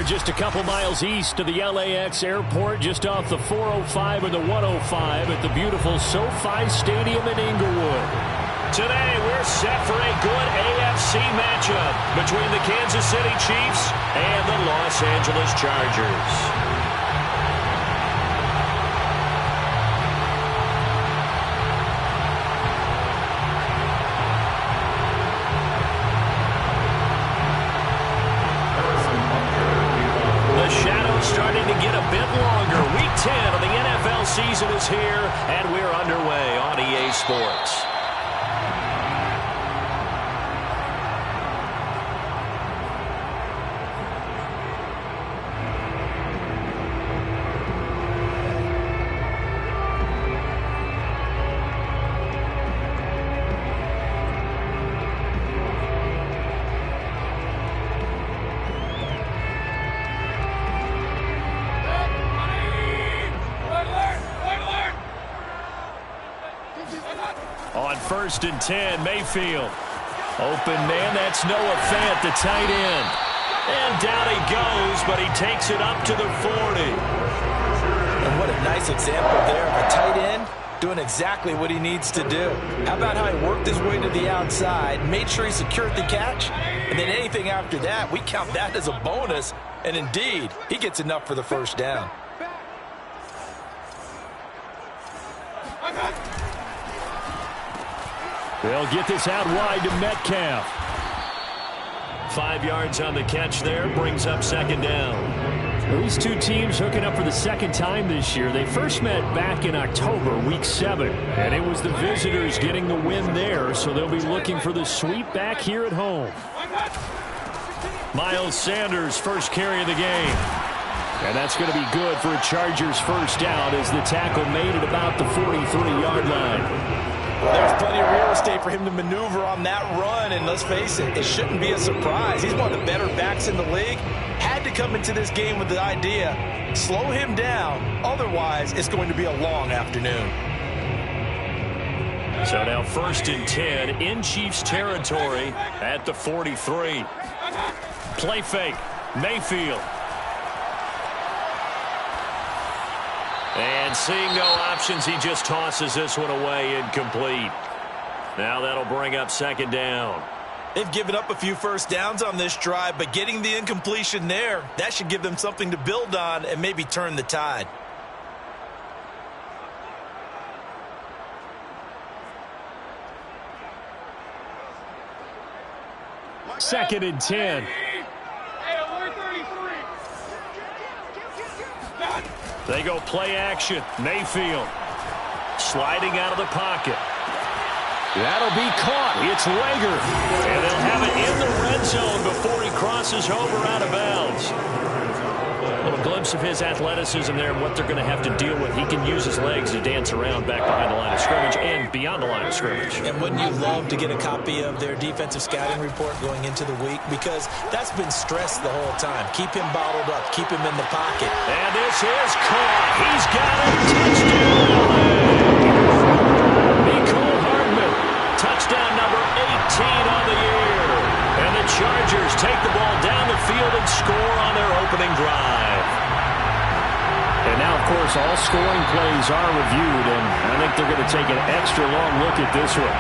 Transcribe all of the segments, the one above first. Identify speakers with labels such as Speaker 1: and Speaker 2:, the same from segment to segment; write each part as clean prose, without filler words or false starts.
Speaker 1: are just a couple miles east of the LAX airport, just off the 405 and the 105 at the beautiful SoFi Stadium in Inglewood.
Speaker 2: Today, we're set for a good AFC matchup between the Kansas City Chiefs and the Los Angeles Chargers. Starting to get a bit longer. Week 10 of the NFL season is here, and we're underway on EA Sports. On 1st and 10, Mayfield. Open man, that's Noah Fant, the tight end. And down he goes, but he takes it up to the 40.
Speaker 3: And what a nice example there of a tight end doing exactly what he needs to do. How about how he worked his way to the outside, made sure he secured the catch, and then anything after that, we count that as a bonus. And indeed, he gets enough for the first down.
Speaker 1: They'll get this out wide to Metcalf.
Speaker 2: 5 yards on the catch there, brings up 2nd down.
Speaker 1: These two teams hooking up for the second time this year. They first met back in October, week 7, and it was the visitors getting the win there, so they'll be looking for the sweep back here at home. Miles Sanders, first carry of the game. And that's going to be good for a Chargers first down as the tackle made it about the 43-yard line.
Speaker 3: There's plenty of real estate for him to maneuver on that run, and let's face it, it shouldn't be a surprise. He's one of the better backs in the league. Had to come into this game with the idea, slow him down, otherwise it's going to be a long afternoon.
Speaker 2: So now 1st and 10 in Chiefs territory at the 43. Play fake, Mayfield. And seeing no options, he just tosses this one away, incomplete. Now that'll bring up 2nd down.
Speaker 3: They've given up a few first downs on this drive, but getting the incompletion there, that should give them something to build on and maybe turn the tide.
Speaker 1: Second and 10.
Speaker 2: They go play action. Mayfield sliding out of the pocket.
Speaker 1: That'll be caught. It's Rager.
Speaker 2: And they'll have it in the red zone before he crosses over out of bounds. A little glimpse of his athleticism there and what they're going to have to deal with. He can use his legs to dance around back behind the line of scrimmage and beyond the line of scrimmage.
Speaker 3: And wouldn't you love to get a copy of their defensive scouting report going into the week? Because that's been stressed the whole time. Keep him bottled up. Keep him in the pocket.
Speaker 2: And this is caught. He's got it. Touchdown, Nicole Hardman. Touchdown number 18 on the year. And the Chargers take the ball down the field and score on their opening drive.
Speaker 1: And now, of course, all scoring plays are reviewed, and I think they're going to take an extra long look at this one.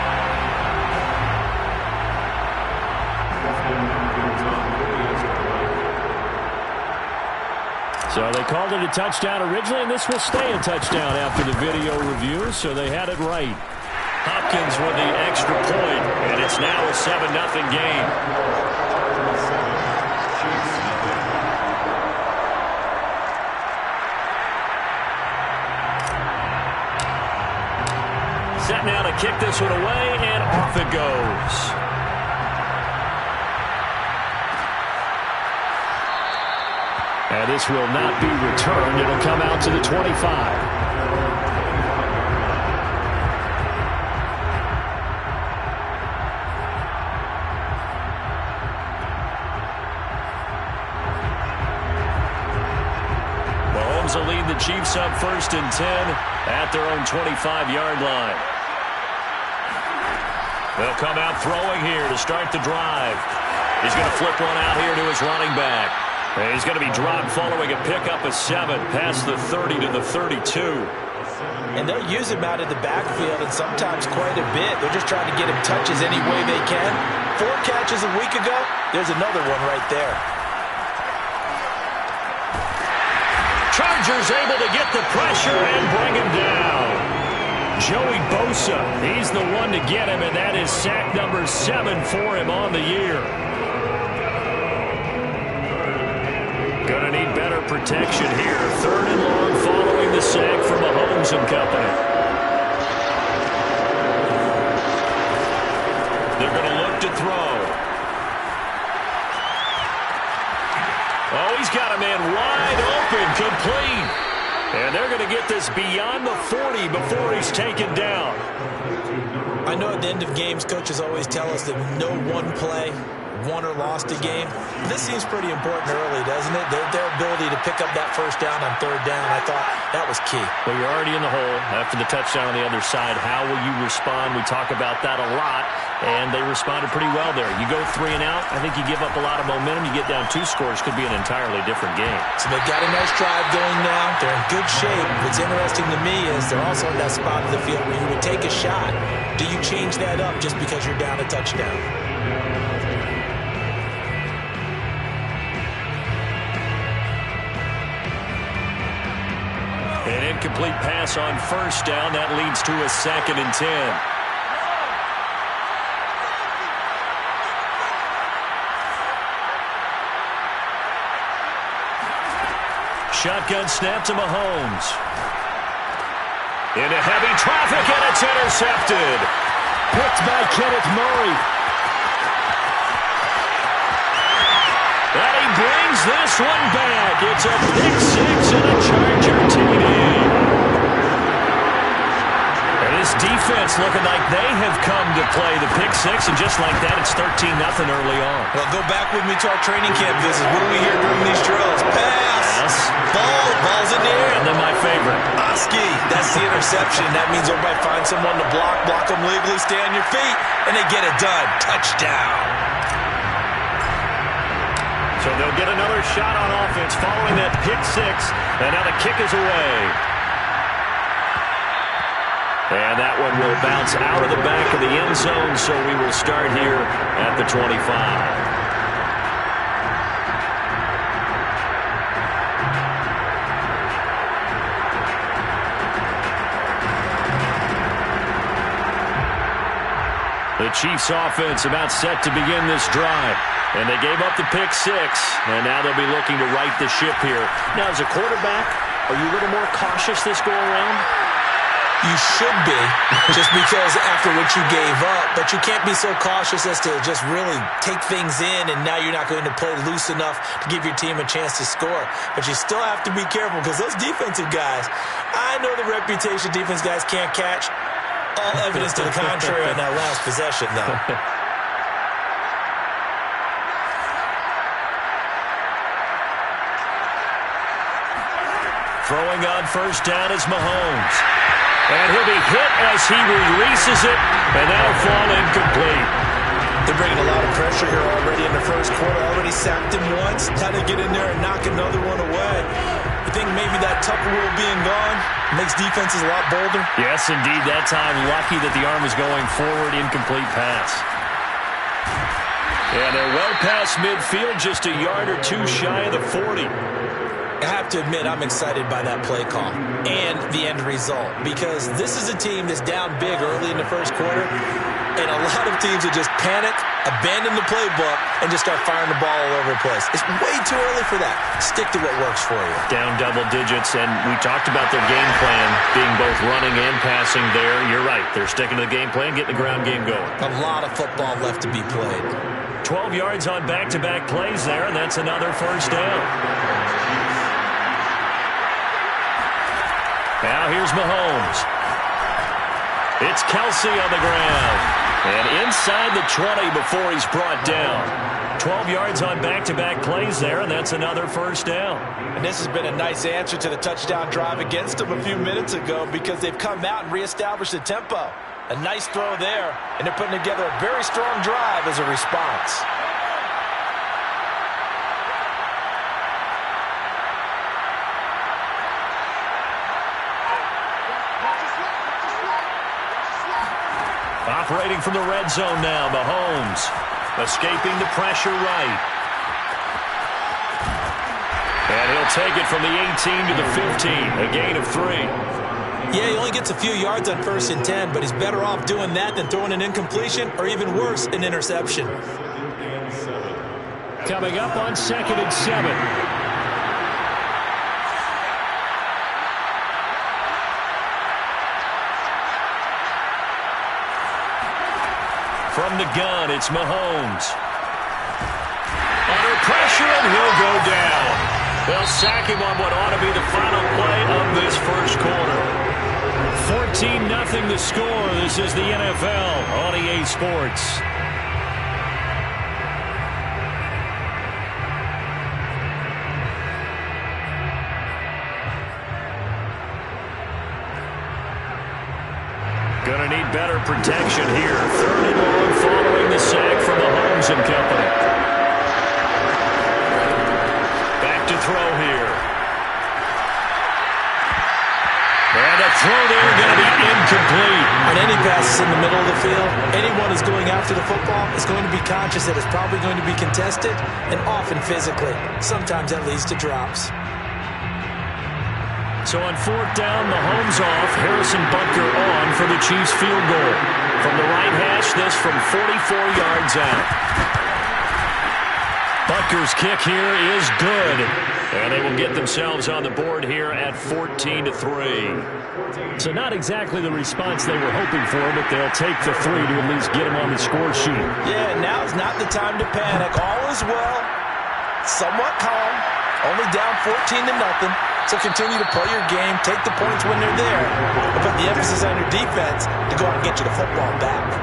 Speaker 1: So they called it a touchdown originally, and this will stay a touchdown after the video review, so they had it right.
Speaker 2: Hopkins with the extra point, and it's now a 7-0 game. Set now to kick this one away, and off it goes.
Speaker 1: And this will not be returned. It'll come out to the 25.
Speaker 2: Will lead the Chiefs up 1st and 10 at their own 25-yard line. They'll come out throwing here to start the drive. He's going to flip one out here to his running back. And he's going to be dropped following a pickup of 7 past the 30 to the 32.
Speaker 3: And they'll use him out of the backfield, and sometimes quite a bit. They're just trying to get him touches any way they can. 4 catches a week ago. There's another one right there.
Speaker 2: Chargers able to get the pressure and bring him down. Joey Bosa, he's the one to get him, and that is sack number 7 for him on the year. Going to need better protection here. 3rd and long following the sack from Mahomes and company. They're going to look to throw. Oh, he's got a man wide open, complete. And they're going to get this beyond the 40 before he's taken down.
Speaker 3: I know at the end of games, coaches always tell us that no one play won or lost a game. This seems pretty important early, doesn't it? Their ability to pick up that first down on 3rd down, I thought that was key.
Speaker 2: Well, you're already in the hole after the touchdown on the other side. How will you respond? We talk about that a lot, and they responded pretty well there. You go 3 and out, I think you give up a lot of momentum. You get down 2 scores, could be an entirely different game.
Speaker 3: So they've got a nice drive going now. They're in good shape. What's interesting to me is they're also in that spot of the field where you would take a shot. Do you change that up just because you're down a touchdown?
Speaker 2: An incomplete pass on 1st down. That leads to a 2nd and 10. Shotgun snap to Mahomes. Into heavy traffic, and it's intercepted.
Speaker 3: Picked by Kenneth Murray.
Speaker 2: And he brings this one back. It's a pick 6 and a Charger TD. And this defense looking like they have come to play the pick 6, and just like that, it's 13-0 early on.
Speaker 3: Well, go back with me to our training camp visits. What do we hear during these drills? Pass.
Speaker 2: Yes.
Speaker 3: Ball's in the air.
Speaker 2: And then my favorite.
Speaker 3: Oski, that's the interception. That means everybody find someone to block them legally, stay on your feet, and they get it done. Touchdown.
Speaker 2: So they'll get another shot on offense following that pick 6, and now the kick is away. And that one will bounce out of the back of the end zone, so we will start here at the 25. The Chiefs offense about set to begin this drive. And they gave up the pick 6, and now they'll be looking to right the ship here. Now, as a quarterback, are you a little more cautious this go-around?
Speaker 3: You should be, just because after what you gave up. But you can't be so cautious as to just really take things in, and now you're not going to play loose enough to give your team a chance to score. But you still have to be careful, because those defensive guys, I know the reputation defense guys can't catch. All evidence to the contrary on that last possession, though.
Speaker 2: Throwing on 1st down is Mahomes. And he'll be hit as he releases it, and that'll fall incomplete.
Speaker 3: They're bringing a lot of pressure here already in the first quarter. Already sacked him once. Had to get in there and knock another one away. You think maybe that Tucker rule being gone makes defenses a lot bolder?
Speaker 2: Yes, indeed. That time, lucky that the arm was going forward. Incomplete pass. And they're well past midfield, just a yard or 2 shy of the 40.
Speaker 3: I have to admit, I'm excited by that play call and the end result, because this is a team that's down big early in the first quarter, and a lot of teams will just panic, abandon the playbook, and just start firing the ball all over the place. It's way too early for that. Stick to what works for you.
Speaker 2: Down double digits, and we talked about their game plan being both running and passing there. You're right. They're sticking to the game plan, getting the ground game going.
Speaker 3: A lot of football left to be played.
Speaker 2: 12 yards on back-to-back plays there, and that's another 1st down. Now here's Mahomes. It's Kelsey on the ground. And inside the 20 before he's brought down. 12 yards on back-to-back plays there, and that's another 1st down.
Speaker 3: And this has been a nice answer to the touchdown drive against them a few minutes ago, because they've come out and reestablished the tempo. A nice throw there, and they're putting together a very strong drive as a response.
Speaker 2: Operating from the red zone now, Mahomes. Escaping the pressure right. And he'll take it from the 18 to the 15, a gain of 3.
Speaker 3: Yeah, he only gets a few yards on 1st and 10, but he's better off doing that than throwing an incompletion or even worse, an interception.
Speaker 1: Coming up on 2nd and 7.
Speaker 2: From the gun, it's Mahomes. Under pressure, and he'll go down. They'll sack him on what ought to be the final play of this first quarter.
Speaker 1: 14-0 the score. This is the NFL on EA Sports.
Speaker 2: Gonna need better protection here. 3rd and long following the sack from Mahomes and company. Back to throw here. And a throw there going to be incomplete.
Speaker 3: On any passes in the middle of the field, anyone who's going after the football is going to be conscious that it's probably going to be contested and often physically. Sometimes that leads to drops.
Speaker 1: So on 4th down, Mahomes off, Harrison Butker on for the Chiefs field goal. From the right hash, this from 44 yards out. Butker's kick here is good.
Speaker 2: And they will get themselves on the board here at 14-3.
Speaker 1: So not exactly the response they were hoping for, but they'll take the 3 to at least get them on the score sheet.
Speaker 3: Yeah, now's not the time to panic. All is well, somewhat calm, only down 14-0. So continue to play your game, take the points when they're there, and put the emphasis on your defense to go out and get you the football back.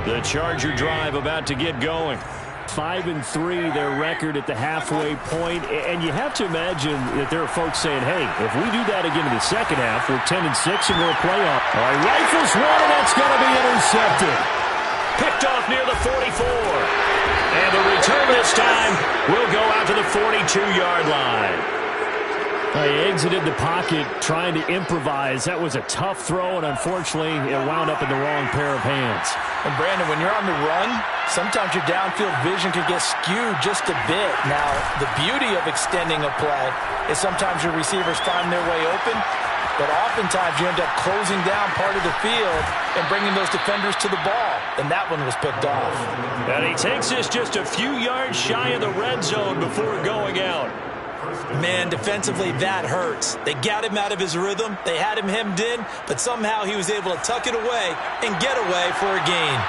Speaker 1: The Charger drive about to get going. 5-3, their record at the halfway point. And you have to imagine that there are folks saying, hey, if we do that again in the second half, we're 10-6 and we're a playoff. All right, rifles one, and that's going to be intercepted.
Speaker 2: Picked off near the 44. And the return this time will go out to the 42-yard line.
Speaker 1: He exited the pocket trying to improvise. That was a tough throw, and unfortunately, it wound up in the wrong pair of hands.
Speaker 3: And Brandon, when you're on the run, sometimes your downfield vision can get skewed just a bit. Now, the beauty of extending a play is sometimes your receivers find their way open, but oftentimes you end up closing down part of the field and bringing those defenders to the ball. And that one was picked off.
Speaker 2: And he takes this just a few yards shy of the red zone before going out.
Speaker 3: Man, defensively, that hurts. They got him out of his rhythm. They had him hemmed in, but somehow he was able to tuck it away and get away for a gain.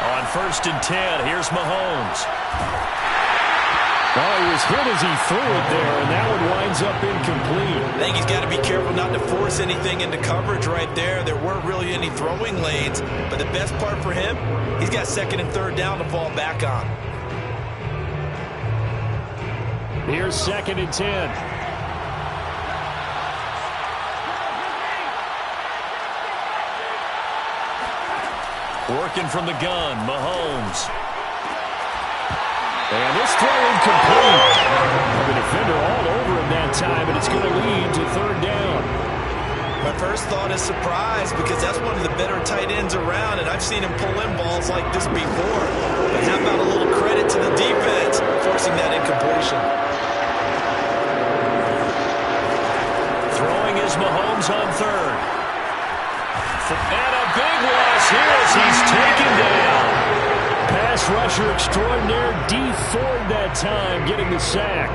Speaker 2: On 1st and 10, here's Mahomes.
Speaker 1: Well, he was hit as he threw it there, and that one winds up incomplete.
Speaker 3: I think he's got to be careful not to force anything into coverage right there. There weren't really any throwing lanes, but the best part for him, he's got 2nd and 3rd down to fall back on.
Speaker 1: Here's 2nd and 10.
Speaker 2: Working from the gun, Mahomes.
Speaker 1: And this throw incomplete. The defender all over him that time, and it's going to lead to 3rd down.
Speaker 3: My first thought is surprise, because that's one of the better tight ends around, and I've seen him pull in balls like this before. But how about a little credit to the defense forcing that incompletion?
Speaker 2: Throwing is Mahomes on 3rd. And a big loss here as he's taken down.
Speaker 1: Pass rusher extraordinaire, D. Ford that time getting the sack.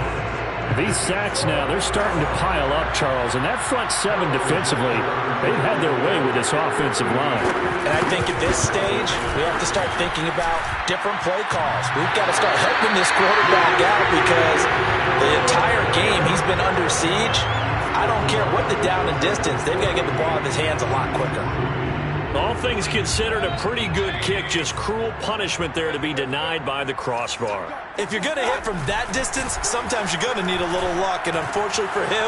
Speaker 1: These sacks now, they're starting to pile up, Charles, and that front 7 defensively, they've had their way with this offensive line.
Speaker 3: And I think at this stage, we have to start thinking about different play calls. We've got to start helping this quarterback out because the entire game he's been under siege. I don't care what the down and distance, they've got to get the ball in his hands a lot quicker.
Speaker 2: All things considered, a pretty good kick. Just cruel punishment there to be denied by the crossbar.
Speaker 3: If you're going to hit from that distance, sometimes you're going to need a little luck. And unfortunately for him,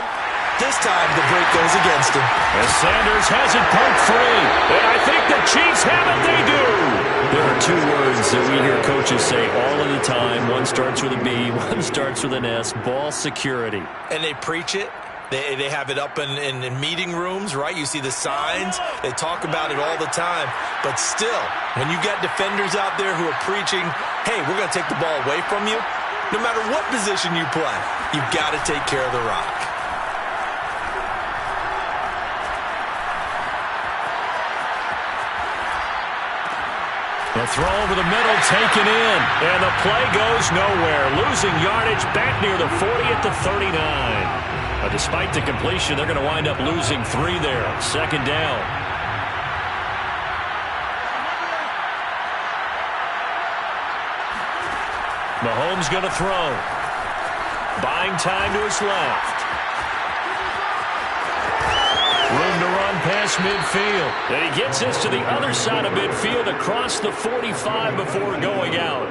Speaker 3: This time, the break goes against him.
Speaker 2: As Sanders has it poked free. And I think the Chiefs have it. They do.
Speaker 1: There are two words that we hear coaches say all of the time. One starts with a B, one starts with an S. Ball security.
Speaker 3: And they preach it. They have it up in meeting rooms, right? You see the signs. They talk about it all the time. But still, when you got defenders out there who are preaching, hey, we're going to take the ball away from you, no matter what position you play, you've got to take care of the rock.
Speaker 2: The throw over the middle taken in, and the play goes nowhere. Losing yardage back near the 40 at the 39. But despite the completion, they're going to wind up losing 3 there. Second down. Mahomes going to throw. Buying time to his left. Room to run past midfield. And he gets this to the other side of midfield across the 45 before going out.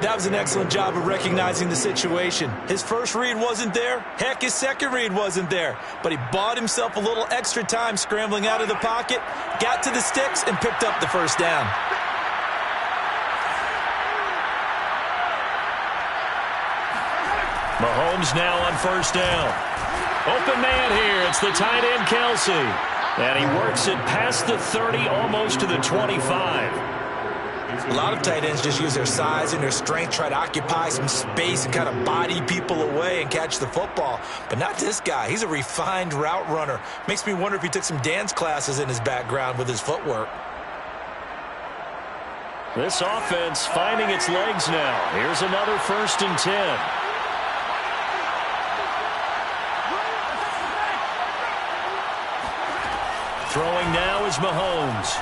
Speaker 3: That was an excellent job of recognizing the situation. His first read wasn't there. Heck, his second read wasn't there. But he bought himself a little extra time scrambling out of the pocket, got to the sticks, and picked up the first down.
Speaker 2: Mahomes now on first down. Open man here. It's the tight end, Kelsey. And he works it past the 30, almost to the 25.
Speaker 3: A lot of tight ends just use their size and their strength, try to occupy some space and kind of body people away and catch the football. But not this guy. He's a refined route runner. Makes me wonder if he took some dance classes in his background with his footwork.
Speaker 2: This offense finding its legs now. Here's another 1st and 10. Throwing now is Mahomes.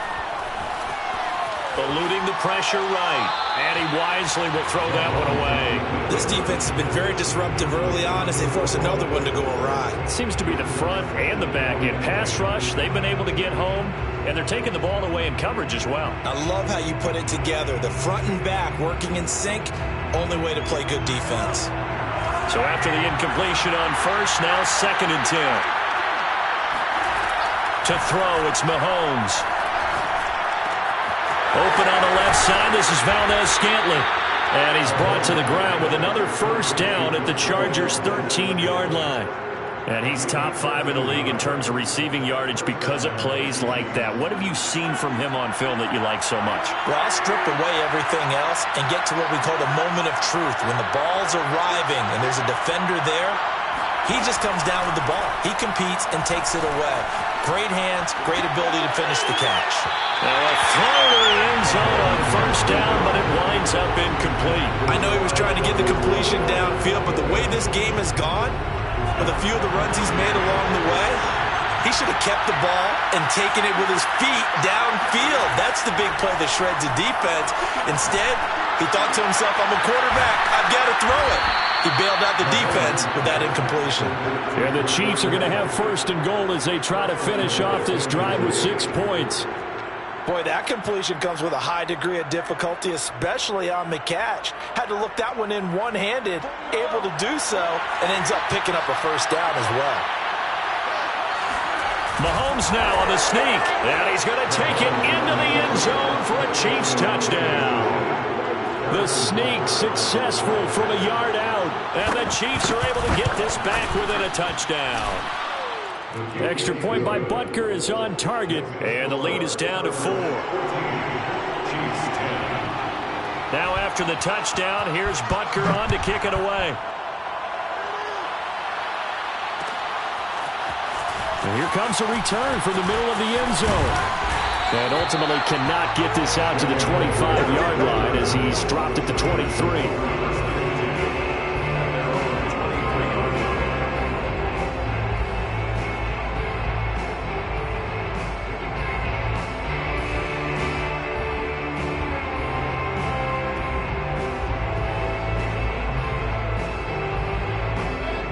Speaker 2: Eluding the pressure right. And he wisely will throw that one away.
Speaker 3: This defense has been very disruptive early on as they force another one to go awry.
Speaker 2: It seems to be the front and the back end. Pass rush, they've been able to get home. And they're taking the ball away in coverage as well.
Speaker 3: I love how you put it together. The front and back working in sync. Only way to play good defense.
Speaker 2: So after the incompletion on first, now 2nd and 10. To throw, it's Mahomes. Open on the left side, this is Valdez-Scantling. And he's brought to the ground with another first down at the Chargers' 13-yard line. And he's top 5 in the league in terms of receiving yardage because it plays like that. What have you seen from him on film that you like so much?
Speaker 3: Well, I'll strip away everything else and get to what we call the moment of truth. When the ball's arriving and there's a defender there, he just comes down with the ball. He competes and takes it away. Great hands, great ability to finish the catch.
Speaker 2: Now a throw to the end zone on first down, but it winds up incomplete.
Speaker 3: I know he was trying to get the completion downfield, but the way this game has gone, with a few of the runs he's made along the way, he should have kept the ball and taken it with his feet downfield. That's the big play that shreds the defense. Instead, he thought to himself, I'm a quarterback, I've got to throw it. He bailed out the defense with that incompletion.
Speaker 2: And the Chiefs are going to have 1st and goal as they try to finish off this drive with 6 points.
Speaker 3: Boy, that completion comes with a high degree of difficulty, especially on the catch. Had to look that one in one-handed, able to do so, and ends up picking up a first down as well.
Speaker 2: Mahomes now on the sneak, and he's going to take it into the end zone for a Chiefs touchdown. The sneak successful from a yard out, and the Chiefs are able to get this back within a touchdown. Extra point by Butker is on target, and the lead is down to 4. Now after the touchdown, here's Butker on to kick it away. And here comes a return from the middle of the end zone. And ultimately cannot get this out to the 25-yard line as he's dropped at the 23.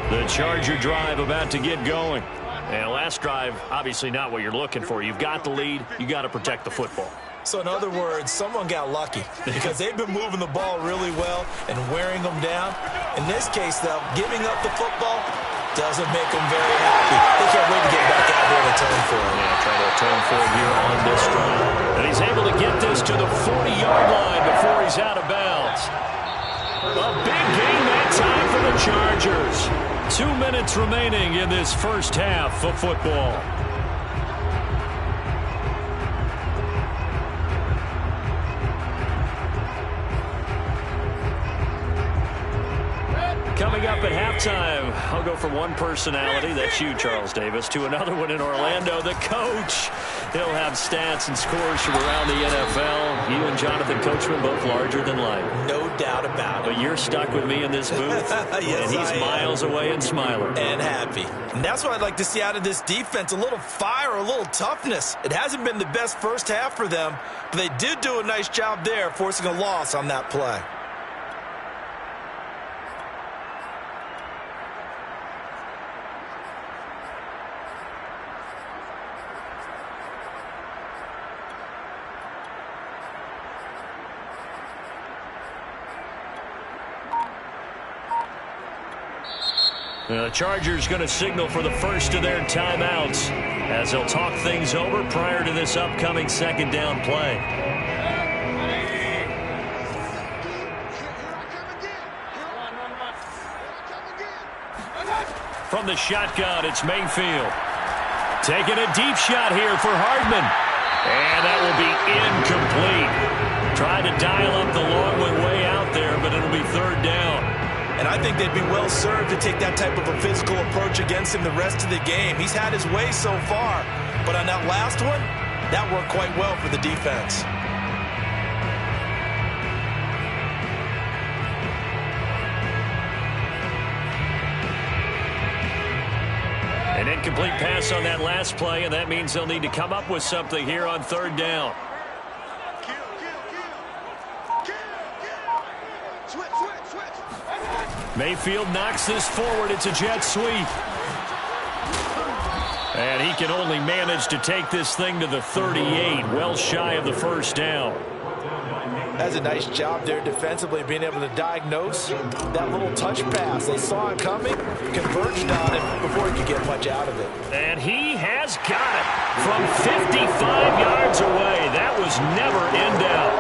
Speaker 2: The Charger drive about to get going. And last drive, obviously not what you're looking for. You've got the lead. You got to protect the football.
Speaker 3: So in other words, someone got lucky because they've been moving the ball really well and wearing them down. In this case, though, giving up the football, Doesn't make them very happy. They can't wait to get back out there and atone for it.
Speaker 2: Yeah, trying to atone for it here on this drive. And he's able to get this to the 40-yard line before he's out of bounds. A big gain that time for the Chargers. 2 minutes remaining in this first half of football. Coming up at halftime, I'll go from one personality, that's you, Charles Davis, to another one in Orlando, the coach. He'll have stats and scores from around the NFL. You and Jonathan Coachman both larger than life.
Speaker 3: No doubt about it.
Speaker 2: But you're stuck with me in this booth,
Speaker 3: yes,
Speaker 2: and he's miles away and smiling.
Speaker 3: And happy. And that's what I'd like to see out of this defense, a little fire, a little toughness. It hasn't been the best first half for them, but they did do a nice job there, forcing a loss on that play.
Speaker 2: The Chargers going to signal for the first of their timeouts as they'll talk things over prior to this upcoming second down play. From the shotgun, it's Mayfield. Taking a deep shot here for Hardman. And that will be incomplete. Trying to dial up the long way out there, but it'll be third down.
Speaker 3: And I think they'd be well served to take that type of a physical approach against him the rest of the game. He's had his way so far, but on that last one, that worked quite well for the defense.
Speaker 2: An incomplete pass on that last play, and that means they'll need to come up with something here on third down. Mayfield knocks this forward. It's a jet sweep. And he can only manage to take this thing to the 38, well shy of the first down.
Speaker 3: That's a nice job there defensively, being able to diagnose that little touch pass. They saw it coming, converged on it before he could get much out of it.
Speaker 2: And he has got it from 55 yards away. That was never in doubt.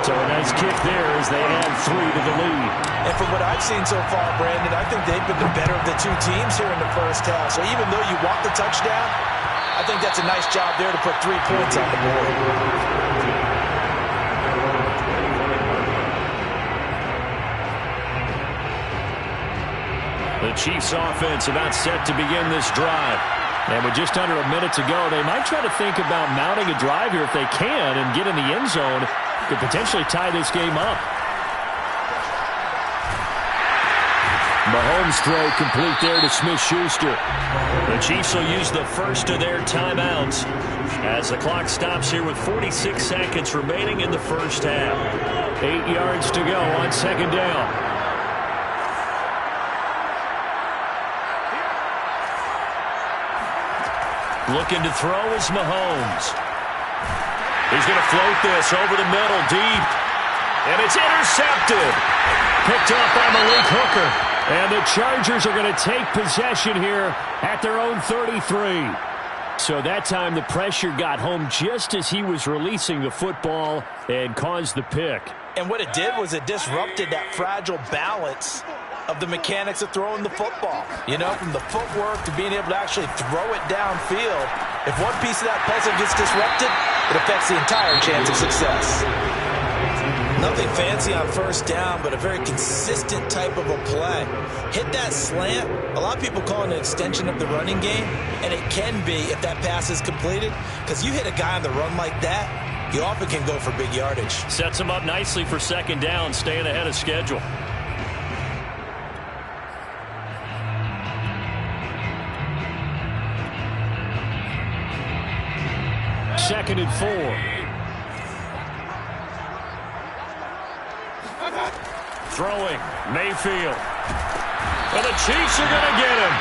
Speaker 2: So a nice kick there as they add 3 to the lead.
Speaker 3: And from what I've seen so far, Brandon, I think they've been the better of the two teams here in the first half. So even though you want the touchdown, I think that's a nice job there to put 3 points on the board.
Speaker 2: The Chiefs offense about set to begin this drive. And with just under a minute to go, they might try to think about mounting a drive here if they can and get in the end zone to potentially tie this game up. Mahomes throw complete there to Smith-Schuster. The Chiefs will use the first of their timeouts as the clock stops here with 46 seconds remaining in the first half. 8 yards to go on second down. Looking to throw is Mahomes. He's going to float this over the middle deep. And it's intercepted. Picked up by Malik Hooker. And the Chargers are going to take possession here at their own 33. So that time the pressure got home just as he was releasing the football and caused the pick.
Speaker 3: And what it did was it disrupted that fragile balance of the mechanics of throwing the football. You know, from the footwork to being able to actually throw it downfield. If one piece of that puzzle gets disrupted, it affects the entire chance of success. Nothing fancy on first down, but a very consistent type of a play. Hit that slant. A lot of people call it an extension of the running game, and it can be if that pass is completed, because you hit a guy on the run like that, you often can go for big yardage.
Speaker 2: Sets him up nicely for second down, staying ahead of schedule. Second and 4. Throwing, Mayfield. And the Chiefs are going to get him.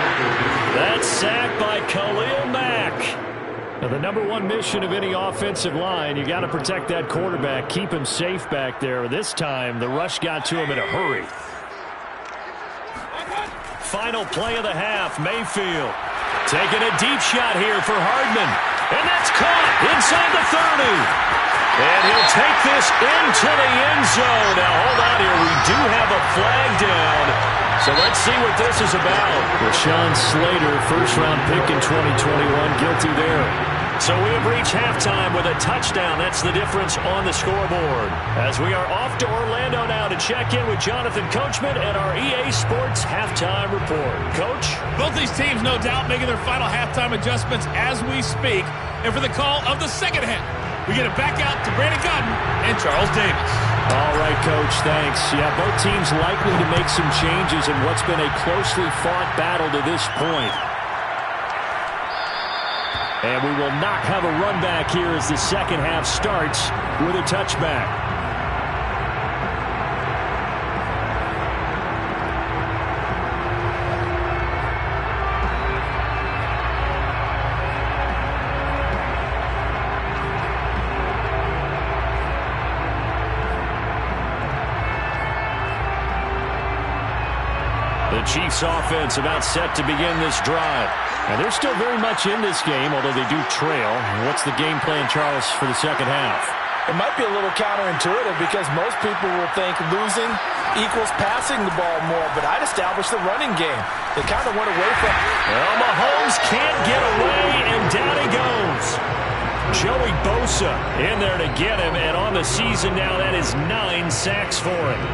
Speaker 2: That's sacked by Khalil Mack. Now, the number one mission of any offensive line, you got to protect that quarterback, keep him safe back there. This time, the rush got to him in a hurry. final play of the half. Mayfield taking a deep shot here for Hardman. And that's caught inside the 30. And he'll take this into the end zone. Now, hold on here. We do have a flag down. So let's see what this is about.
Speaker 1: Rashawn Slater, first-round pick in 2021, guilty there.
Speaker 2: So we have reached halftime with a touchdown. That's the difference on the scoreboard. As we are off to Orlando now to check in with Jonathan Coachman and our EA Sports halftime report. Coach?
Speaker 4: Both these teams, no doubt, making their final halftime adjustments as we speak. And for the call of the second half, we get it back out to Brandon Cotton and Charles Davis.
Speaker 1: All right, Coach, thanks. Yeah, both teams likely to make some changes in what's been a closely fought battle to this point. And we will not have a run back here as the second half starts with a touchback.
Speaker 2: The Chiefs offense about set to begin this drive.
Speaker 1: And they're still very much in this game, although they do trail. What's the game plan, Charles, for the second half?
Speaker 3: It might be a little counterintuitive because most people will think losing equals passing the ball more, but I'd establish the running game. They kind of went away from it.
Speaker 2: Well, Mahomes can't get away, and down he goes. Joey Bosa in there to get him, and on the season now, that is 9 sacks for him.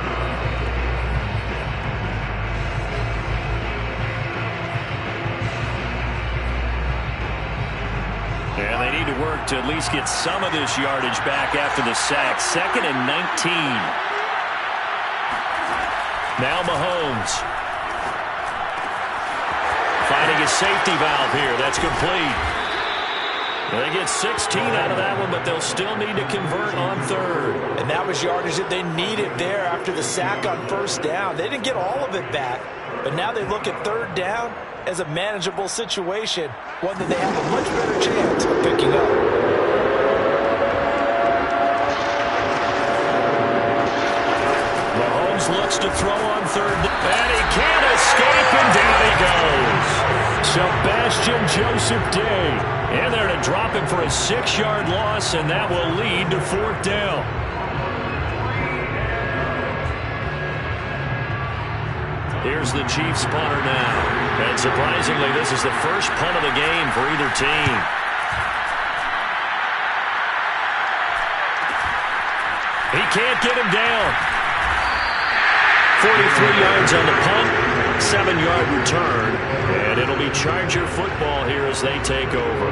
Speaker 2: And they need to work to at least get some of this yardage back after the sack. 2nd and 19. Now Mahomes. Finding a safety valve here. That's complete. They get 16 out of that one, but they'll still need to convert on 3rd.
Speaker 3: And that was yardage that they needed there after the sack on 1st down. They didn't get all of it back, but now they look at 3rd down as a manageable situation, one that they have a much better chance of picking up.
Speaker 2: Mahomes looks to throw on 3rd, and he can't escape, and down he goes.
Speaker 1: Sebastian Joseph Day
Speaker 2: in there to drop him for a 6-yard loss, and that will lead to 4th down. Here's the Chiefs punter now. And surprisingly, this is the first punt of the game for either team. He can't get him down. 43 yards on the punt, 7-yard return. And it'll be Charger football here as they take over.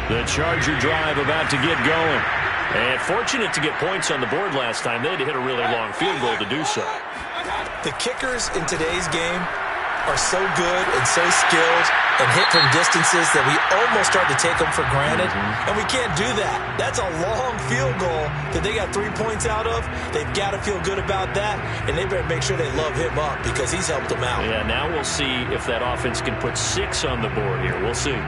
Speaker 2: The Charger drive about to get going. And fortunate to get points on the board last time. They had to hit a really long field goal to do so.
Speaker 3: The kickers in today's game are so good and so skilled and hit from distances that we almost start to take them for granted. And we can't do that. That's a long field goal that they got 3 points out of. They've got to feel good about that, and they better make sure they love him up because he's helped them out.
Speaker 2: Yeah, now we'll see if that offense can put 6 on the board here. We'll see.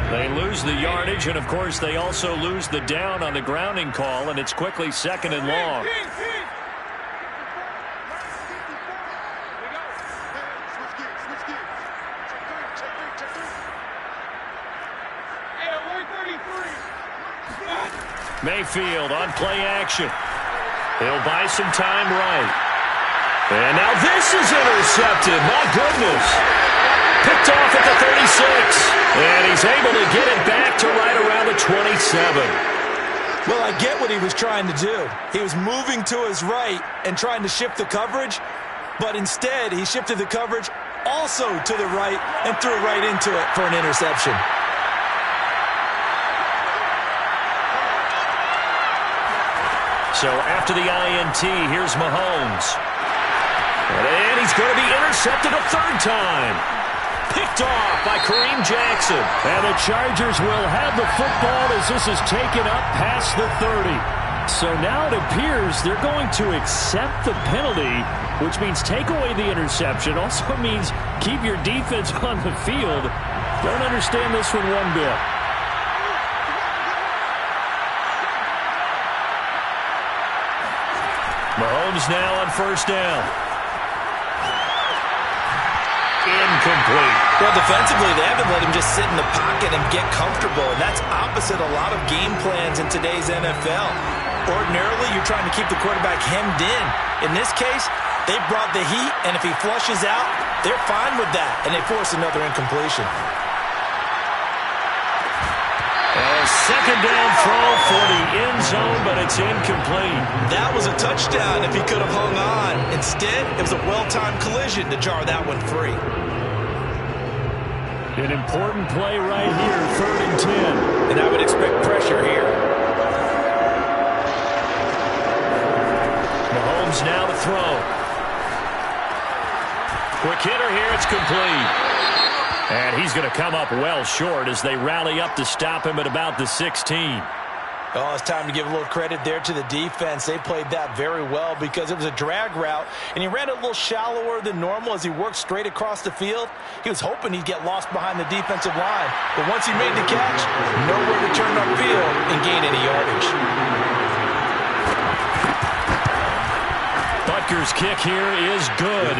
Speaker 2: They lose the yardage, and, of course, they also lose the down on the grounding call, and it's quickly 2nd and long. Mayfield on play action. He'll buy some time right. And now this is intercepted. My goodness. Picked off at the 36. And he's able to get it back to right around the 27.
Speaker 3: Well, I get what he was trying to do. He was moving to his right and trying to shift the coverage, but instead he shifted the coverage also to the right and threw right into it for an interception.
Speaker 2: So after the INT, here's Mahomes. And he's going to be intercepted a 3rd time. Picked off by Kareem Jackson.
Speaker 1: And the Chargers will have the football as this is taken up past the 30. So now it appears they're going to accept the penalty, which means take away the interception. Also means keep your defense on the field. Don't understand this one one bit. Mahomes now on first down. Incomplete.
Speaker 3: Well, defensively, they haven't let him just sit in the pocket and get comfortable, and that's opposite a lot of game plans in today's NFL. Ordinarily, you're trying to keep the quarterback hemmed in. In this case, they brought the heat, and if he flushes out, they're fine with that, and they force another incompletion.
Speaker 2: Second down throw for the end zone, but it's incomplete.
Speaker 3: That was a touchdown if he could have hung on. Instead, it was a well-timed collision to jar that one free.
Speaker 1: An important play right here, 3rd and 10.
Speaker 3: And I would expect pressure here.
Speaker 2: Mahomes now to throw. Quick hitter here, it's complete. And he's going to come up well short as they rally up to stop him at about the 16.
Speaker 3: Oh, it's time to give a little credit there to the defense. They played that very well because it was a drag route, and he ran it a little shallower than normal as he worked straight across the field. He was hoping he'd get lost behind the defensive line. But once he made the catch, nowhere to turn upfield and gain any yardage.
Speaker 2: Butker's kick here is good.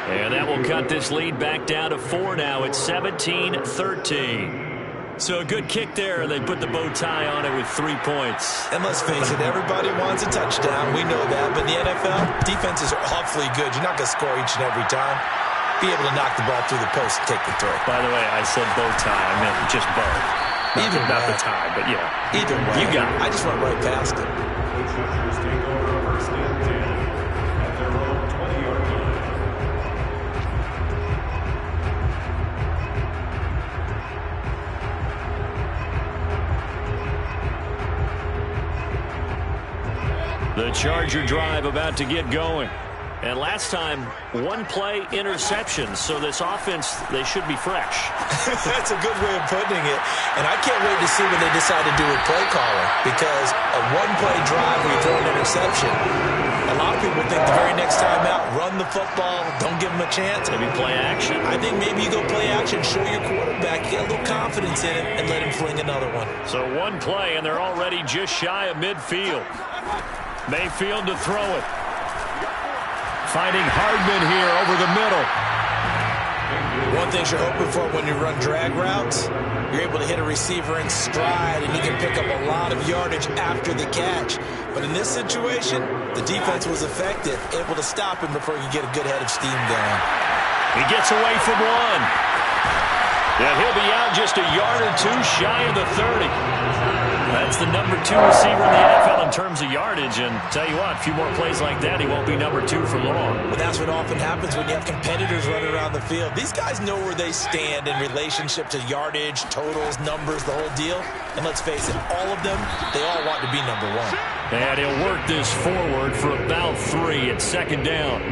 Speaker 2: And that will cut this lead back down to 4 now. It's 17-13. So a good kick there, and they put the bow tie on it with 3 points.
Speaker 3: And let's face it, everybody wants a touchdown. We know that. But in the NFL, defenses are awfully good. You're not going to score each and every time. Be able to knock the ball through the post and take the throw.
Speaker 2: By the way, I said bow tie. I meant just bow. Not the tie, but yeah.
Speaker 3: Either way.
Speaker 2: You got it.
Speaker 3: I just went right past it.
Speaker 2: The Charger drive about to get going. And last time, one play interception. So this offense, they should be fresh.
Speaker 3: That's a good way of putting it. And I can't wait to see what they decide to do with play calling. Because a one-play drive where you throw an interception, a lot of people think the very next time out, run the football, don't give them a chance.
Speaker 2: Maybe play action.
Speaker 3: I think maybe you go play action, show your quarterback, get a little confidence in him, and let him fling another one.
Speaker 2: So one play, and they're already just shy of midfield. Mayfield to throw it. Finding Hardman here over the middle.
Speaker 3: One thing you're hoping for when you run drag routes, you're able to hit a receiver in stride, and he can pick up a lot of yardage after the catch. But in this situation, the defense was effective, able to stop him before he could get a good head of steam going.
Speaker 2: He gets away from one. Yeah, he'll be out just a yard or two shy of the 30. That's the number 2 receiver in the NFL in terms of yardage. And tell you what, a few more plays like that, he won't be number 2 for long.
Speaker 3: Well, that's what often happens when you have competitors running around the field. These guys know where they stand in relationship to yardage, totals, numbers, the whole deal. And let's face it, all of them, they all want to be number 1.
Speaker 2: And he'll work this forward for about 3 at second down.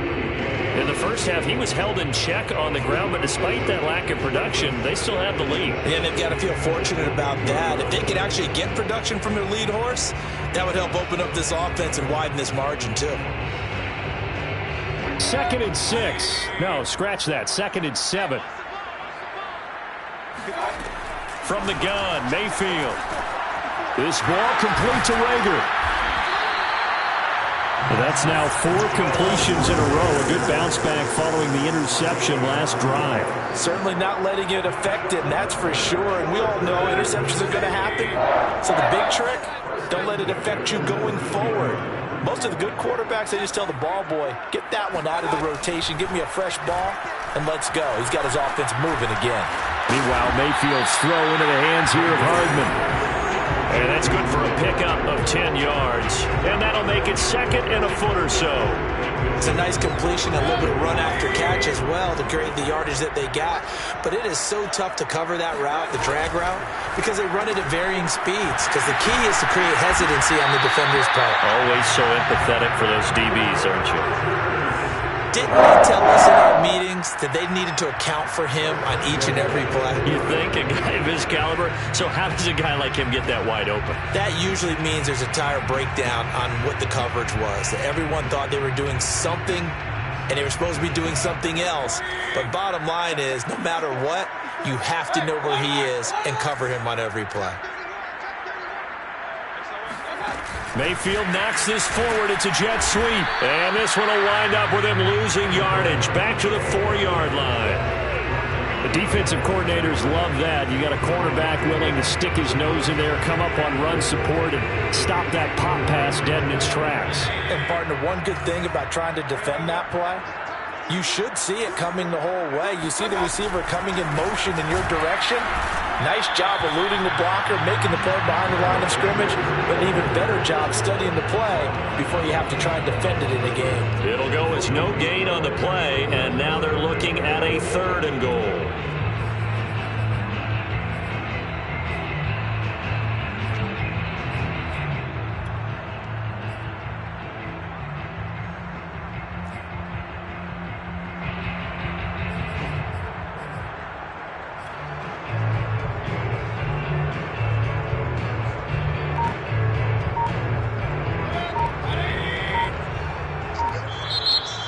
Speaker 2: In the first half, he was held in check on the ground, but despite that lack of production, they still have the lead.
Speaker 3: And they've got to feel fortunate about that. If they could actually get production from their lead horse, that would help open up this offense and widen this margin, too.
Speaker 1: 2nd and 6. No, scratch that. 2nd and 7.
Speaker 2: From the gun, Mayfield.
Speaker 1: This ball complete to Rager. That's now 4 completions in a row. A good bounce back following the interception last drive.
Speaker 3: Certainly not letting it affect him, that's for sure. And we all know interceptions are going to happen. So the big trick, don't let it affect you going forward. Most of the good quarterbacks, they just tell the ball boy, get that one out of the rotation, give me a fresh ball, and let's go. He's got his offense moving again.
Speaker 1: Meanwhile, Mayfield's throw into the hands here of Hardman.
Speaker 2: And that's good for a pickup of 10 yards. And that'll make it 2nd and a foot or so.
Speaker 3: It's a nice completion, a little bit of run after catch as well to create the yardage that they got. But it is so tough to cover that route, the drag route, because they run it at varying speeds. Because the key is to create hesitancy on the defender's part.
Speaker 2: Always so empathetic for those DBs, aren't you?
Speaker 3: didn't they tell us in our meetings that they needed to account for him on each and every play?
Speaker 2: You think a guy of his caliber? So how does a guy like him get that wide open?
Speaker 3: That usually means there's a tire breakdown on what the coverage was. That everyone thought they were doing something, and they were supposed to be doing something else. But bottom line is, no matter what, you have to know where he is and cover him on every play.
Speaker 1: Mayfield knocks this forward. It's a jet sweep. And this one will wind up with him losing yardage. Back to the 4-yard line. The defensive coordinators love that. You got a cornerback willing to stick his nose in there, come up on run support, and stop that pop pass dead in its tracks.
Speaker 3: And, partner, one good thing about trying to defend that play, you should see it coming the whole way. You see the receiver coming in motion in your direction. Nice job eluding the blocker, making the play behind the line of scrimmage, but an even better job studying the play before you have to try and defend it in a game.
Speaker 2: It'll go as no gain on the play, and now they're looking at a 3rd and goal.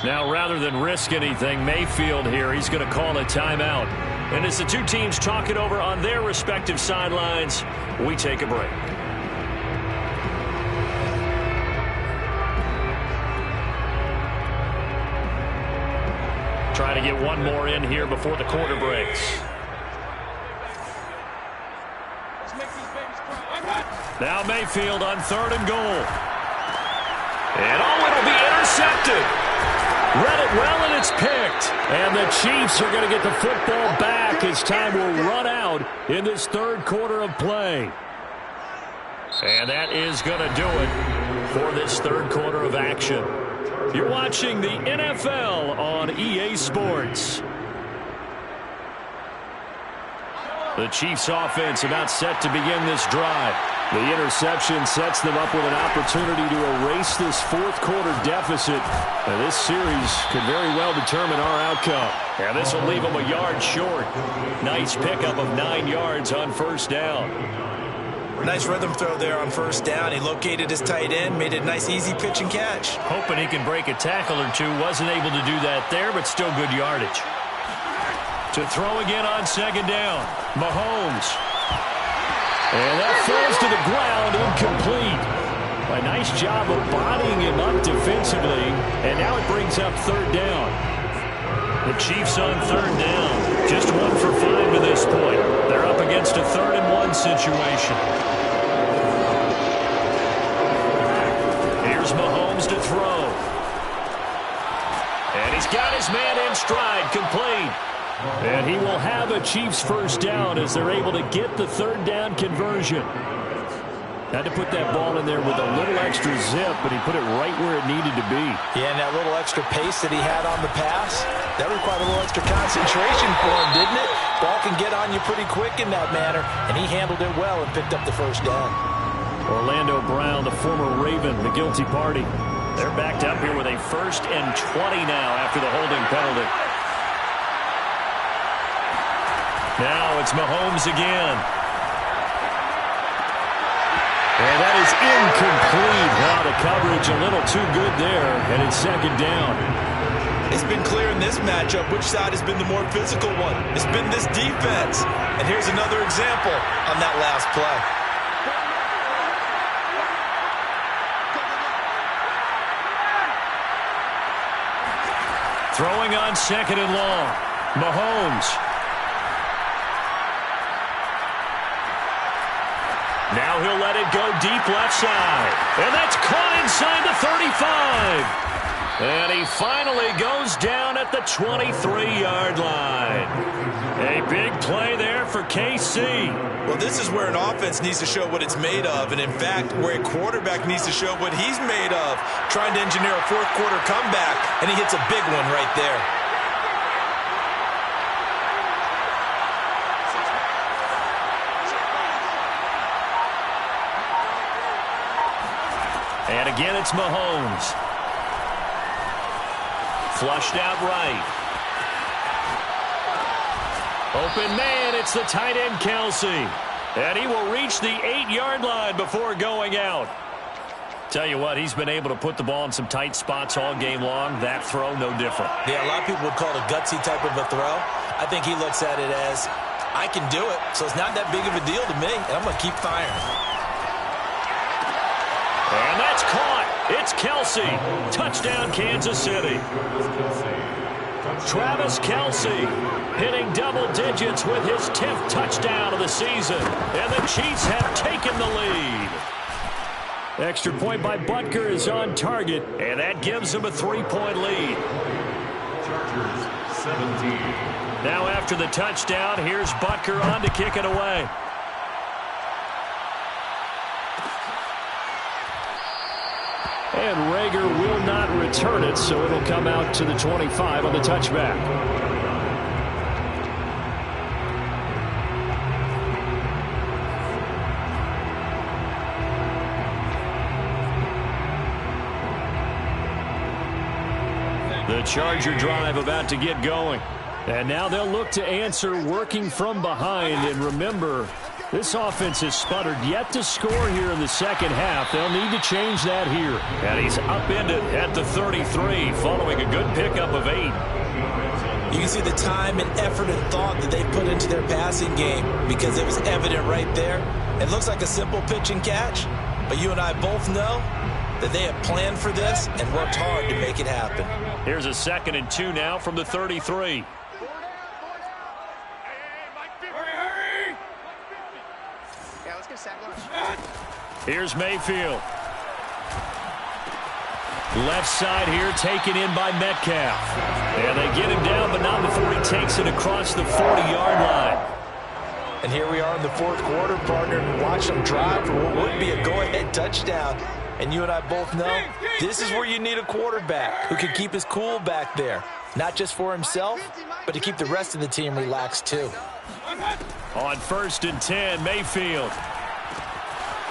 Speaker 1: Now, rather than risk anything, Mayfield here, he's going to call a timeout. And as the two teams talk it over on their respective sidelines, we take a break. Trying to get one more in here before the quarter breaks. Now Mayfield on 3rd and goal. And it'll be intercepted. Read it well, and it's picked. And the Chiefs are going to get the football back as time will run out in this 3rd quarter of play. And that is going to do it for this 3rd quarter of action. You're watching the NFL on EA Sports. The Chiefs offense about set to begin this drive. The interception sets them up with an opportunity to erase this 4th quarter deficit. And this series could very well determine our outcome. And this will leave them a yard short. Nice pickup of 9 yards on 1st down.
Speaker 3: Nice rhythm throw there on 1st down. He located his tight end, made it a nice easy pitch and catch.
Speaker 1: Hoping he can break a tackle or two. Wasn't able to do that there, but still good yardage. To throw again on 2nd down. Mahomes. And that falls to the ground, incomplete. A nice job of bodying him up defensively, and now it brings up 3rd down. The Chiefs on 3rd down, just 1 for 5 to this point. They're up against a 3rd and 1 situation. Here's Mahomes to throw. And he's got his man in stride, complete. And he will have a Chiefs 1st down as they're able to get the 3rd down conversion. Had to put that ball in there with a little extra zip, but he put it right where it needed to be.
Speaker 3: Yeah, and that little extra pace that he had on the pass, that required a little extra concentration for him, didn't it? Ball can get on you pretty quick in that manner, and he handled it well and picked up the 1st down.
Speaker 1: Orlando Brown, the former Raven, the guilty party. They're backed up here with a 1st and 20 now after the holding penalty. Now it's Mahomes again. And that is incomplete. Wow, the coverage a little too good there, and it's 2nd down.
Speaker 3: It's been clear in this matchup which side has been the more physical one. It's been this defense. And here's another example on that last play.
Speaker 1: Throwing on 2nd and long. Mahomes. Now he'll let it go deep left side. And that's caught inside the 35. And he finally goes down at the 23-yard line. A big play there for KC.
Speaker 3: Well, this is where an offense needs to show what it's made of. And, in fact, where a quarterback needs to show what he's made of. Trying to engineer a 4th quarter comeback, and he hits a big one right there.
Speaker 1: And again, it's Mahomes.
Speaker 2: Flushed out right. Open man, it's the tight end, Kelsey. And he will reach the 8-yard line before going out. Tell you what, he's been able to put the ball in some tight spots all game long. That throw, no different.
Speaker 3: Yeah, a lot of people would call it a gutsy type of a throw. I think he looks at it as, I can do it, so it's not that big of a deal to me, and I'm going to keep firing.
Speaker 2: And that's caught. It's Kelsey. Touchdown, Kansas City. Travis Kelsey hitting double digits with his 10th touchdown of the season. And the Chiefs have taken the lead. Extra point by Butker is on target, and that gives him a 3-point lead.
Speaker 5: Chargers 17.
Speaker 2: Now after the touchdown, here's Butker on to kick it away.
Speaker 1: And Rager will not return it, so it'll come out to the 25 on the touchback. The Charger drive about to get going. And now they'll look to answer working from behind. And remember, this offense has sputtered yet to score here in the second half. They'll need to change that here.
Speaker 2: And he's upended at the 33 following a good pickup of 8.
Speaker 3: You can see the time and effort and thought that they put into their passing game because it was evident right there. It looks like a simple pitch and catch, but you and I both know that they have planned for this and worked hard to make it happen.
Speaker 2: Here's a 2nd and 2 now from the 33. Here's Mayfield. Left side here taken in by Metcalf. And they get him down, but not before he takes it across the 40-yard line.
Speaker 3: And here we are in the fourth quarter, partner, and watch them drive for what would be a go-ahead touchdown. And you and I both know this is where you need a quarterback who can keep his cool back there. Not just for himself, but to keep the rest of the team relaxed too.
Speaker 2: On 1st and 10, Mayfield.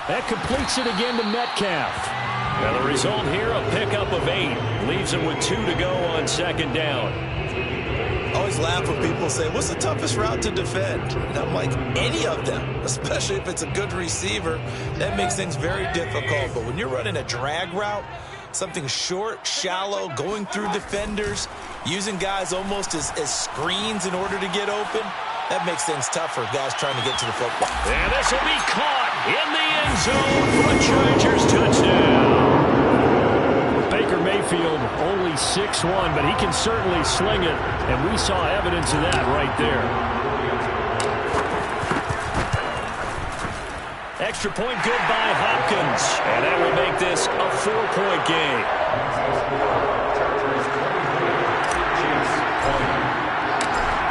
Speaker 1: That completes it again to Metcalf.
Speaker 2: Now the result here, a pickup of 8. Leaves him with 2 to go on 2nd down.
Speaker 3: I always laugh when people say, what's the toughest route to defend? And I'm like, any of them, especially if it's a good receiver. That makes things very difficult. But when you're running a drag route, something short, shallow, going through defenders, using guys almost as screens in order to get open, that makes things tougher, guys trying to get to the football.
Speaker 2: And this will be caught in the end zone for a Chargers touchdown.
Speaker 1: Baker Mayfield only 6'1", but he can certainly sling it, and we saw evidence of that right there.
Speaker 2: Extra point good by Hopkins, and that will make this a 4-point game.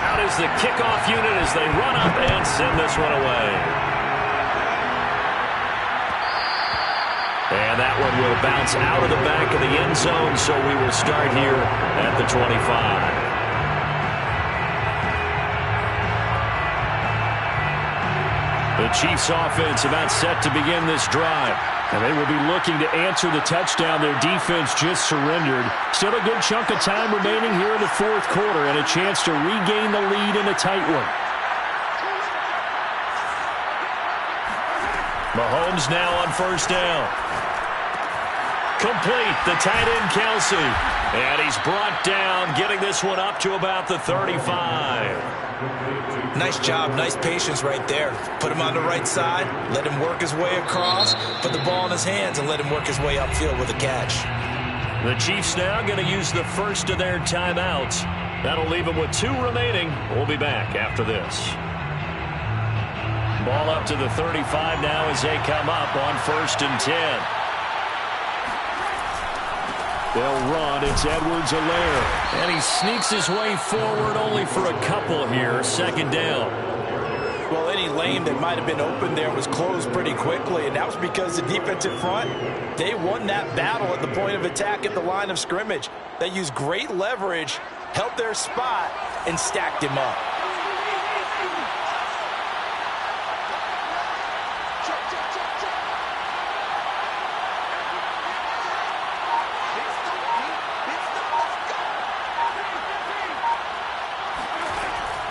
Speaker 2: Out is the kickoff unit as they run up and send this one away. And that one will bounce out of the back of the end zone, so we will start here at the 25. The Chiefs offense about set to begin this drive. And they will be looking to answer the touchdown their defense just surrendered. Still a good chunk of time remaining here in the fourth quarter and a chance to regain the lead in a tight one. Mahomes now on 1st down. Complete, the tight end Kelsey. And he's brought down, getting this one up to about the 35.
Speaker 3: Nice job, nice patience right there. Put him on the right side, let him work his way across, put the ball in his hands, and let him work his way upfield with a catch.
Speaker 2: The Chiefs now going to use the first of their timeouts. That'll leave them with 2 remaining. We'll be back after this. Ball up to the 35 now as they come up on 1st and 10.
Speaker 1: They'll run. It's Edwards-Helaire.
Speaker 2: And he sneaks his way forward only for a couple here. 2nd down.
Speaker 3: Well, any lane that might have been open there was closed pretty quickly, and that was because the defensive front, they won that battle at the point of attack at the line of scrimmage. They used great leverage, held their spot, and stacked him up.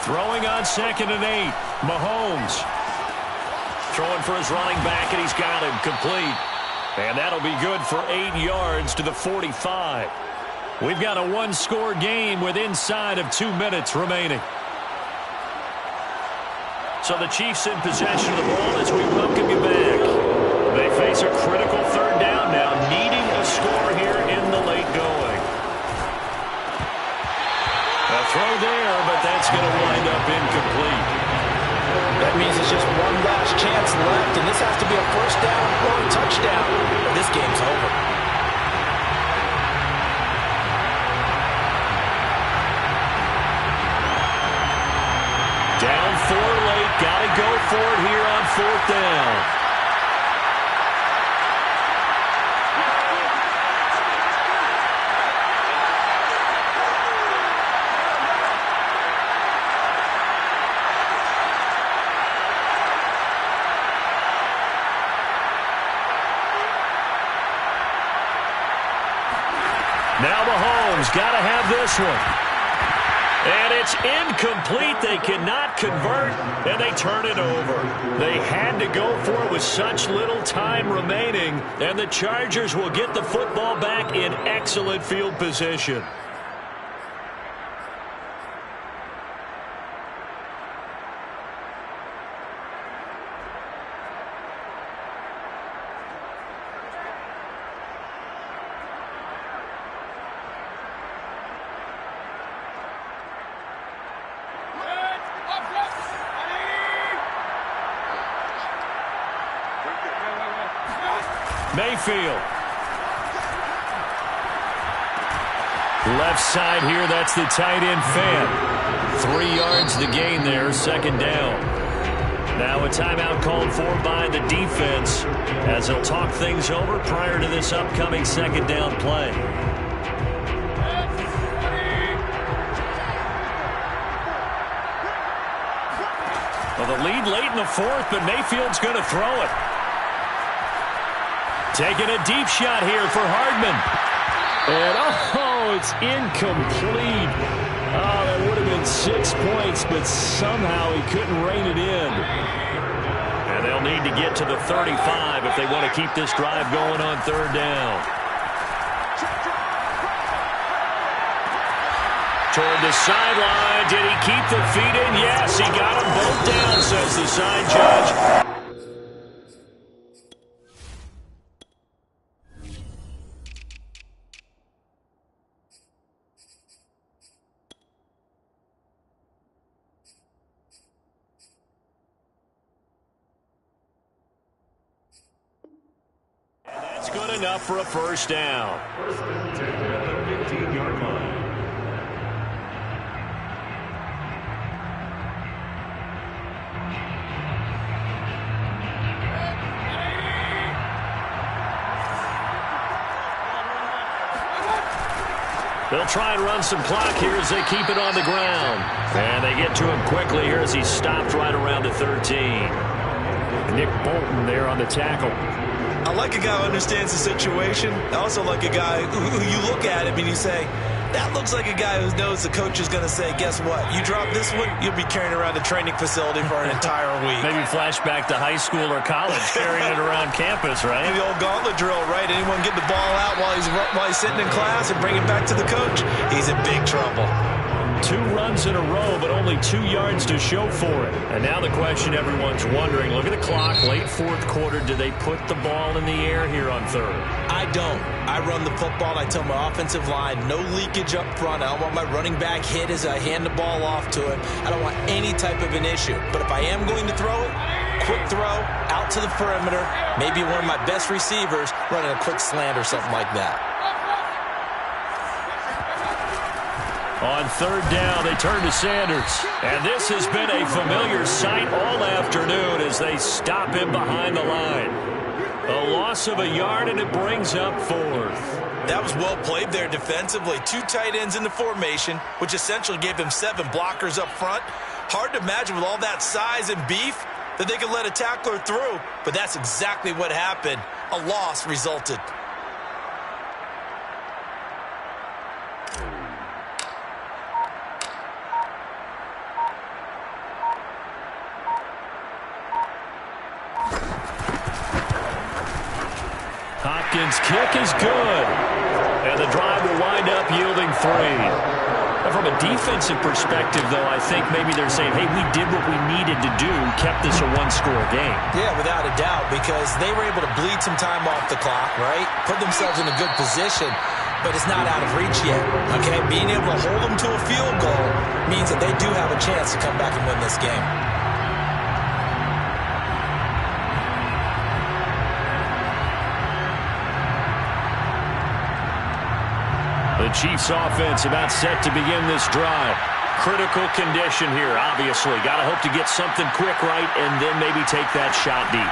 Speaker 2: Throwing on 2nd and 8. Mahomes. Throwing for his running back, and he's got him complete. And that'll be good for 8 yards to the 45. We've got a one-score game with inside of 2 minutes remaining. So the Chiefs in possession of the ball as we welcome you back. They face a critical 3rd down now, needing a score here in the late going. A throw there, but that's going to wind up incomplete.
Speaker 3: That means it's just one last chance left, and this has to be a 1st down or a touchdown. This game's over.
Speaker 2: Down 4 late. Got to go for it here on 4th down. Now Mahomes got to have this one. And it's incomplete. They cannot convert, and they turn it over. They had to go for it with such little time remaining, and the Chargers will get the football back in excellent field position. Mayfield. Left side here, that's the tight end fan. 3 yards to gain there, 2nd down. Now a timeout called for by the defense as they'll talk things over prior to this upcoming 2nd down play. Well, the lead late in the 4th, but Mayfield's going to throw it. Taking a deep shot here for Hardman. And, oh, it's incomplete. Oh, that would have been 6 points, but somehow he couldn't rein it in. And they'll need to get to the 35 if they want to keep this drive going on 3rd down. Toward the sideline. Did he keep the feet in? Yes, he got them both down, says the side judge. Good enough for a 1st down.
Speaker 5: 1st and 10 at the 15-yard line.
Speaker 2: They'll try and run some clock here as they keep it on the ground. And they get to him quickly here as he stopped right around the 13. Nick Bolton there on the tackle.
Speaker 3: I like a guy who understands the situation. I also like a guy who you look at him and you say, that looks like a guy who knows the coach is going to say, guess what? You drop this one, you'll be carrying around a training facility for an entire week.
Speaker 2: Maybe flashback to high school or college, carrying it around campus, right?
Speaker 3: The old gauntlet drill, right? Anyone get the ball out while he's sitting in class and bring it back to the coach? He's in big trouble.
Speaker 2: 2 runs in a row, but only 2 yards to show for it. And now the question everyone's wondering, look at the clock, late 4th quarter, do they put the ball in the air here on 3rd?
Speaker 3: I don't. I run the football, and I tell my offensive line, no leakage up front. I don't want my running back hit as I hand the ball off to him. I don't want any type of an issue. But if I am going to throw it, quick throw, out to the perimeter, maybe one of my best receivers running a quick slant or something like that.
Speaker 2: On 3rd down, they turn to Sanders. And this has been a familiar sight all afternoon as they stop him behind the line. A loss of a yard, and it brings up 4th.
Speaker 3: That was well played there defensively. 2 tight ends in the formation, which essentially gave them 7 blockers up front. Hard to imagine with all that size and beef that they could let a tackler through, but that's exactly what happened. A loss resulted.
Speaker 2: Hopkins' kick is good. And the drive will wind up yielding 3. Now, from a defensive perspective, though, I think maybe they're saying, hey, we did what we needed to do, kept this a one-score game.
Speaker 3: Yeah, without a doubt, because they were able to bleed some time off the clock, right? Put themselves in a good position, but it's not out of reach yet, okay? Being able to hold them to a field goal means that they do have a chance to come back and win this game.
Speaker 2: The Chiefs offense about set to begin this drive. Critical condition here, obviously. Got to hope to get something quick right and then maybe take that shot deep.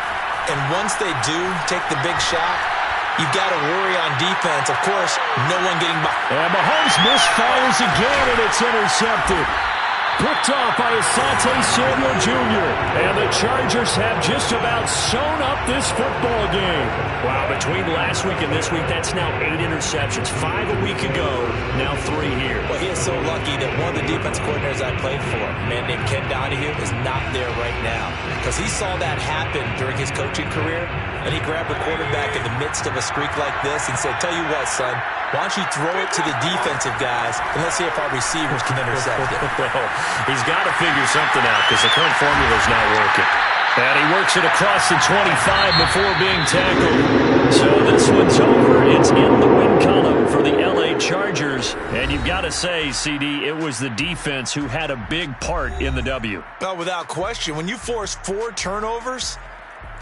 Speaker 3: And once they do take the big shot, you've got to worry on defense. Of course, no one getting by.
Speaker 1: And Mahomes misfires again, and it's intercepted. Picked off by Asante Samuel Jr. And the Chargers have just about sewn up this football game.
Speaker 2: Wow, between last week and this week, that's now 8 interceptions. 5 a week ago, now 3 here.
Speaker 3: Well, he is so lucky that one of the defense coordinators I played for, a man named Ken Donahue, is not there right now. Because he saw that happen during his coaching career, and he grabbed the quarterback in the midst of a streak like this and said, tell you what, son, why don't you throw it to the defensive guys, and let's see if our receivers can intercept it.
Speaker 2: Well, he's got to figure something out because the current formula is not working.
Speaker 1: And he works it across the 25 before being tackled. So this one's over. It's in the win column for the L.A. Chargers. And you've got to say, CD, it was the defense who had a big part in the W.
Speaker 3: No, without question. When you force 4 turnovers,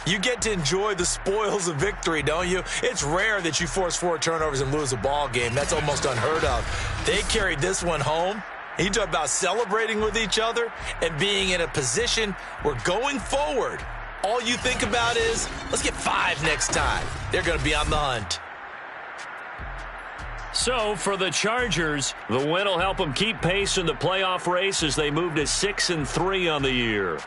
Speaker 3: you get to enjoy the spoils of victory, don't you? It's rare that you force 4 turnovers and lose a ball game. That's almost unheard of. They carried this one home. You talk about celebrating with each other and being in a position where going forward, all you think about is, let's get 5 next time. They're going to be on the hunt.
Speaker 2: So for the Chargers, the win will help them keep pace in the playoff race as they move to 6-3 on the year.